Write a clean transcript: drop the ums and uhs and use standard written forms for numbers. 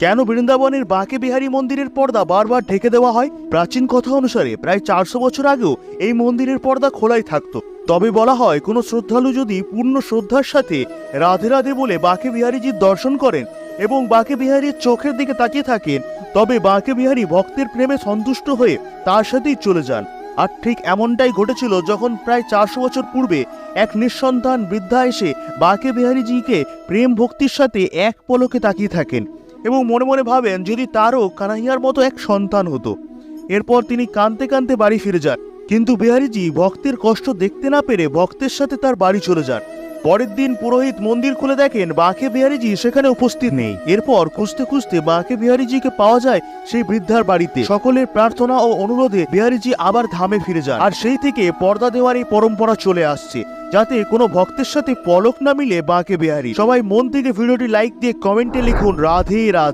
কেন বৃন্দাবনের বাঁকে বিহারী মন্দিরের পর্দা বারবার ঢেকে দেওয়া হয়? প্রাচীন কথা অনুসারে প্রায় 400 বছর আগেও এই মন্দিরের পর্দা খোলাই থাকতো। তবে বলা হয় কোনো শ্রদ্ধালু যদি পূর্ণ শ্রদ্ধার সাথে রাধে রাধে বলে বাঁকে বিহারীজির দর্শন করেন এবং বাঁকে বিহারীর চোখের দিকে তাকিয়ে থাকেন, তবে বাঁকে বিহারী ভক্তের প্রেমে সন্তুষ্ট হয়ে তার সাথেই চলে যান। আর ঠিক এমনটাই ঘটেছিল যখন প্রায় 400 বছর পূর্বে এক নিঃসন্তান বৃদ্ধা এসে বাঁকে বিহারীজিকে প্রেম ভক্তির সাথে এক পলকে তাকিয়ে থাকেন এবং মনে মনে ভাবেন যদি তারও কানাইয়ার মতো এক সন্তান হতো। এরপর তিনি কাঁদতে কাঁদতে বাড়ি ফিরে যান, কিন্তু বিহারীজি ভক্তের কষ্ট দেখতে না পেরে ভক্তের সাথে তার বাড়ি চলে যান। পরের দিন পুরোহিত মন্দির খুলে দেখেন বাঁকে বিহারীজি সেখানে উপস্থিত নেই। এরপর খুঁজতে খুঁজতে বাঁকে বিহারীজিকে পাওয়া যায় সেই বৃদ্ধার বাড়িতে। সকলের প্রার্থনা ও অনুরোধে বিহারীজি আবার ধামে ফিরে যান। আর সেই থেকে পর্দা দেওয়ার এই পরম্পরা চলে আসছে, যাতে কোনো ভক্তের সাথে পলক না মিলে বাঁকে বিহারী। সবাই মন থেকে ভিডিওটি লাইক দিয়ে কমেন্টে লিখুন রাধে রাধে।